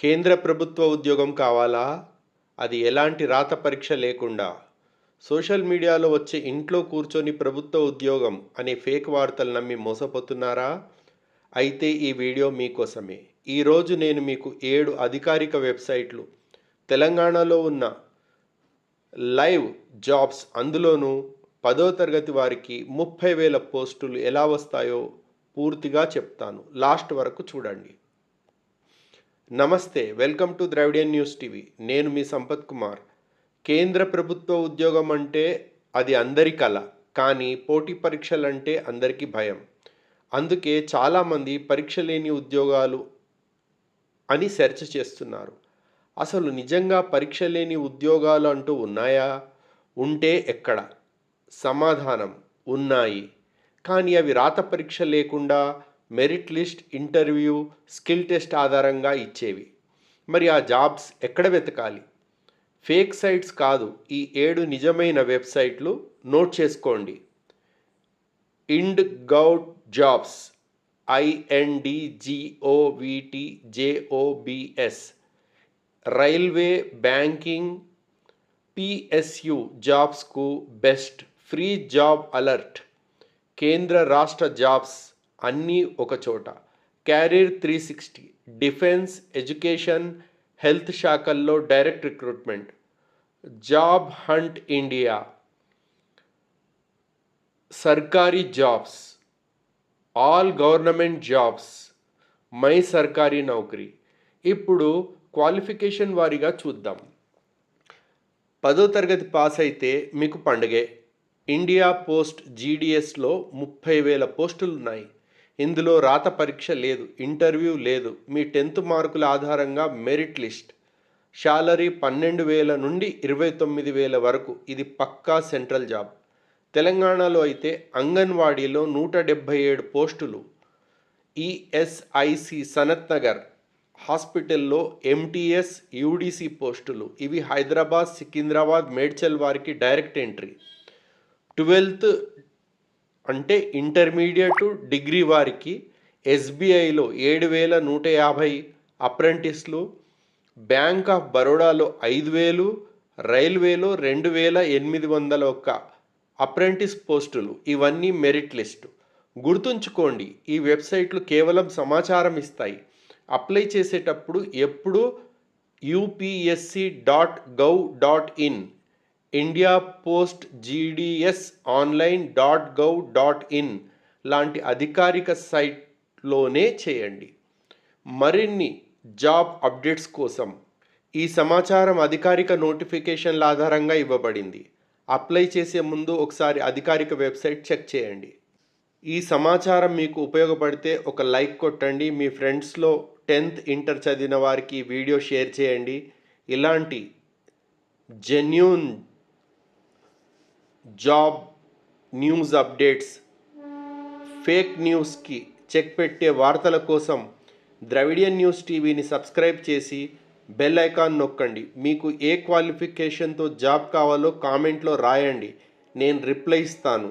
కేంద్ర ప్రభుత్వ ఉద్యోగం కావాలా? అది ఎలాంటి రాత పరీక్ష లేకుండా. సోషల్ మీడియాలో వచ్చే ఇంట్లో కూర్చొని ప్రభుత్వ ఉద్యోగం అనే ఫేక్ వార్తలు నమ్మి మోసపోతున్నారా? అయితే ఈ వీడియో మీకోసమే. ఈరోజు నేను మీకు 7 అధికారిక వెబ్సైట్లు, తెలంగాణలో ఉన్న లైవ్ జాబ్స్, అందులోనూ 10వ తరగతి వారికి 30,000 పోస్టులు ఎలా వస్తాయో పూర్తిగా చెప్తాను. లాస్ట్ వరకు చూడండి. నమస్తే, welcome to Dravidian news TV. నేను మీ సంపత్ కుమార్. కేంద్ర ప్రభుత్వ ఉద్యోగం అంటే అది అందరి కల, కానీ పోటీ పరీక్షలంటే అందరికీ భయం. అందుకే చాలామంది పరీక్ష లేని ఉద్యోగాలు అని సెర్చ్ చేస్తున్నారు. అసలు నిజంగా పరీక్ష లేని ఉద్యోగాలు అంటూ ఉన్నాయా? ఉంటే ఎక్కడ? సమాధానం ఉన్నాయి, కానీ అవి రాత పరీక్ష లేకుండా merit list, interview, skill test ఆధారంగా ఇచ్చేవి. మరి ఆ జాబ్స్ ఎక్కడ వెతకాలి? ఫేక్ సైట్స్ కాదు, ఈ 7 నిజమైన వెబ్సైట్లు నోట్ చేసుకోండి. Ind Govt Jobs, INDGOVTJOBS. Railway, banking, PSU జాబ్స్కు బెస్ట్. Free job alert. కేంద్ర రాష్ట్ర జాబ్స్ అన్నీ ఒకచోట. క్యారీర్ 360, డిఫెన్స్, ఎడ్యుకేషన్, హెల్త్ శాఖల్లో direct recruitment. Job hunt India, Sarkari jobs, all government jobs, my Sarkari Naukri. ఇప్పుడు క్వాలిఫికేషన్ వారీగా చూద్దాం. 10వ తరగతి పాస్ అయితే మీకు పండుగే. ఇండియా పోస్ట్ GDSలో 30,000 పోస్టులు ఉన్నాయి. ఇందులో రాత పరీక్ష లేదు, ఇంటర్వ్యూ లేదు. మీ 10th మార్కుల ఆధారంగా మెరిట్ లిస్ట్. శాలరీ 12,000 నుండి 29,000 వరకు. ఇది పక్కా సెంట్రల్ జాబ్. తెలంగాణలో అయితే అంగన్వాడీలో 177 పోస్టులు. ESIC సనత్ నగర్ హాస్పిటల్లో MTS UDC పోస్టులు. ఇవి హైదరాబాద్, సికింద్రాబాద్, మేడ్చల్ వారికి డైరెక్ట్ ఎంట్రీ. 12th అంటే ఇంటర్మీడియట్, డిగ్రీ వారికి SBIలో 7,150 అప్రెంటిస్లు. బ్యాంక్ ఆఫ్ బరోడాలో 5,000, రైల్వేలో 2,801 అప్రెంటిస్ పోస్టులు. ఇవన్నీ మెరిట్ లిస్టు. గుర్తుంచుకోండి, ఈ వెబ్సైట్లు కేవలం సమాచారం ఇస్తాయి. అప్లై చేసేటప్పుడు ఎప్పుడు upsc.gov.in, India post GDS online.gov.in లాంటి అధికారిక సైట్లోనే చేయండి. మరిన్ని జాబ్ అప్డేట్స్ కోసం ఈ సమాచారం అధికారిక నోటిఫికేషన్ల ఆధారంగా ఇవ్వబడింది. అప్లై చేసే ముందు ఒకసారి అధికారిక వెబ్సైట్ చెక్ చేయండి. ఈ సమాచారం మీకు ఉపయోగపడితే ఒక లైక్ కొట్టండి. మీ ఫ్రెండ్స్లో 10th ఇంటర్ చదివిన వారికి వీడియో షేర్ చేయండి. ఇలాంటి genuine job news updates, fake న్యూస్కి చెక్ పెట్టే వార్తల కోసం ద్రవిడియన్ న్యూస్ టీవీని సబ్స్క్రైబ్ చేసి బెల్ ఐకాన్ నొక్కండి. మీకు ఏ క్వాలిఫికేషన్తో జాబ్ కావాలో కామెంట్లో రాయండి, నేను రిప్లై ఇస్తాను.